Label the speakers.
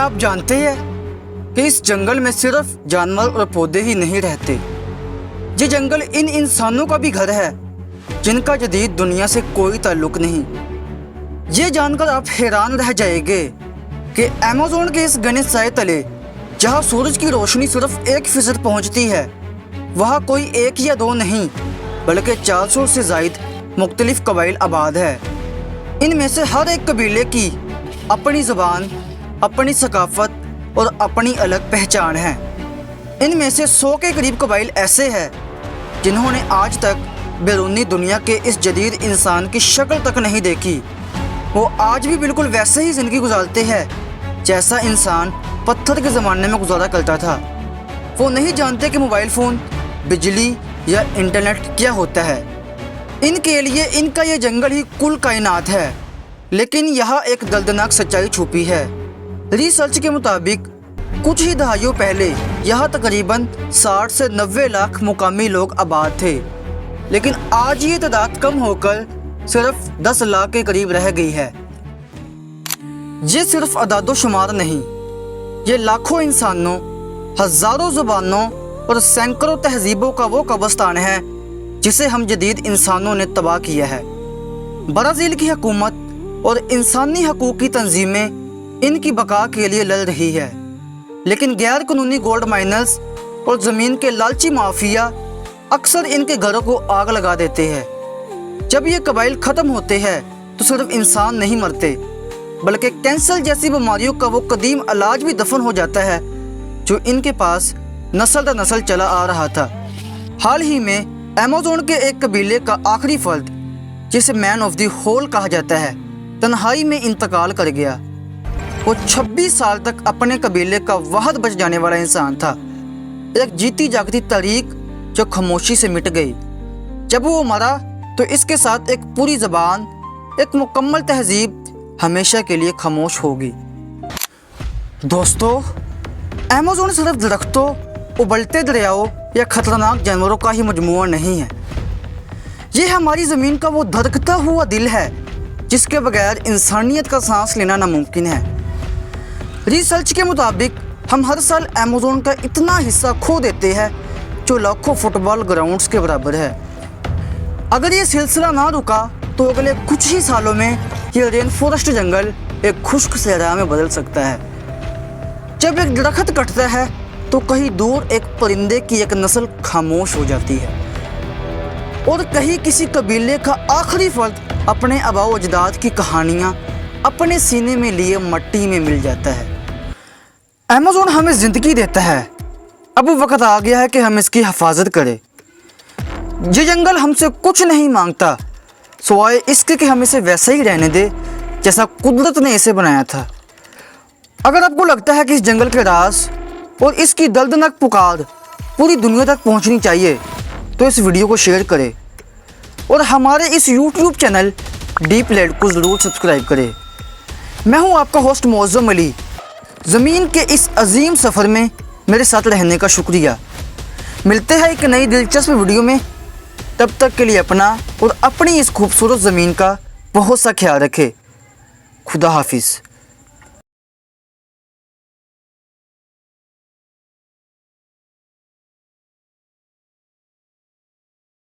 Speaker 1: आप जानते हैं कि इस जंगल में सिर्फ जानवर और पौधे ही नहीं रहते। ये जंगल इन इंसानों का भी घर है जिनका जदीद दुनिया से कोई ताल्लुक नहीं। ये जानकर आप हैरान रह जाएंगे कि अमेज़न के इस घने साए तले जहाँ सूरज की रोशनी सिर्फ 1% पहुँचती है, वहाँ कोई एक या दो नहीं बल्कि 400 से ज़ायद मुख्तलिफ कबाइल आबाद है। इनमें से हर एक कबीले की अपनी ज़बान, अपनी सकाफ़त और अपनी अलग पहचान है। इनमें से 100 के करीब कबाइल ऐसे हैं जिन्होंने आज तक बैरूनी दुनिया के इस जदीद इंसान की शक्ल तक नहीं देखी। वो आज भी बिल्कुल वैसे ही ज़िंदगी गुजारते हैं जैसा इंसान पत्थर के ज़माने में गुजारा करता था। वो नहीं जानते कि मोबाइल फ़ोन, बिजली या इंटरनेट क्या होता है। इनके लिए इनका ये जंगल ही कुल कायनात है। लेकिन यहाँ एक दर्दनाक सच्चाई छुपी है। रिसर्च के मुताबिक कुछ ही दहाइयों पहले यहाँ तकरीबन 60 से 90 लाख मुकामी लोग आबाद थे, लेकिन आज ये तादाद कम होकर सिर्फ 10 लाख के करीब रह गई है। ये सिर्फ अदादो शुमार नहीं, ये लाखों इंसानों, हज़ारों ज़ुबानों और सैकड़ों तहजीबों का वो कब्रिस्तान है जिसे हम जदीद इंसानों ने तबाह किया है। ब्राज़ील की हुकूमत और इंसानी हकूक़ की तंजीमें इनकी बका के लिए लड़ रही है, लेकिन गैर कानूनी गोल्ड माइनर्स और ज़मीन के लालची माफिया अक्सर इनके घरों को आग लगा देते हैं। जब ये कबाइल ख़त्म होते हैं तो सिर्फ इंसान नहीं मरते बल्कि कैंसर जैसी बीमारियों का वो कदीम इलाज भी दफन हो जाता है जो इनके पास नस्ल दर नस्ल चला आ रहा था। हाल ही में अमेज़न के एक कबीले का आखिरी फर्द, जिसे मैन ऑफ द होल कहा जाता है, तन्हाई में इंतकाल कर गया। वो 26 साल तक अपने कबीले का वाहद बच जाने वाला इंसान था, एक जीती जागती तारीख जो खामोशी से मिट गई। जब वो मरा तो इसके साथ एक पूरी ज़बान, एक मुकम्मल तहजीब हमेशा के लिए खामोश होगी। दोस्तों, अमेज़न सिर्फ दरख्तों, उबलते दरियाओं या ख़तरनाक जानवरों का ही मजमूआ नहीं है। ये हमारी ज़मीन का वो धड़कता हुआ दिल है जिसके बगैर इंसानियत का सांस लेना नामुमकिन है। रिसर्च के मुताबिक हम हर साल अमेज़न का इतना हिस्सा खो देते हैं जो लाखों फुटबॉल ग्राउंड्स के बराबर है। अगर ये सिलसिला ना रुका तो अगले कुछ ही सालों में ये रेन फॉरेस्ट जंगल एक खुश्क सहरा में बदल सकता है। जब एक दरख्त कटता है तो कहीं दूर एक परिंदे की एक नस्ल खामोश हो जाती है और कहीं किसी कबीले का आखिरी फर्द अपने आबाओ अजदाद की कहानियाँ अपने सीने में लिए मट्टी में मिल जाता है। अमेज़न हमें ज़िंदगी देता है, अब वक्त आ गया है कि हम इसकी हिफाजत करें। ये जंगल हमसे कुछ नहीं मांगता सिवाय इसके कि हम इसे वैसे ही रहने दें जैसा कुदरत ने इसे बनाया था। अगर आपको लगता है कि इस जंगल के राज और इसकी दर्दनाक पुकार पूरी दुनिया तक पहुंचनी चाहिए तो इस वीडियो को शेयर करें और हमारे इस YouTube चैनल डीप लेड को ज़रूर सब्सक्राइब करें। मैं हूं आपका होस्ट मौज़म अली। ज़मीन के इस अजीम सफ़र में मेरे साथ रहने का शुक्रिया। मिलते हैं एक नई दिलचस्प वीडियो में। तब तक के लिए अपना और अपनी इस खूबसूरत ज़मीन का बहुत सा ख्याल रखें। खुदा हाफिज़।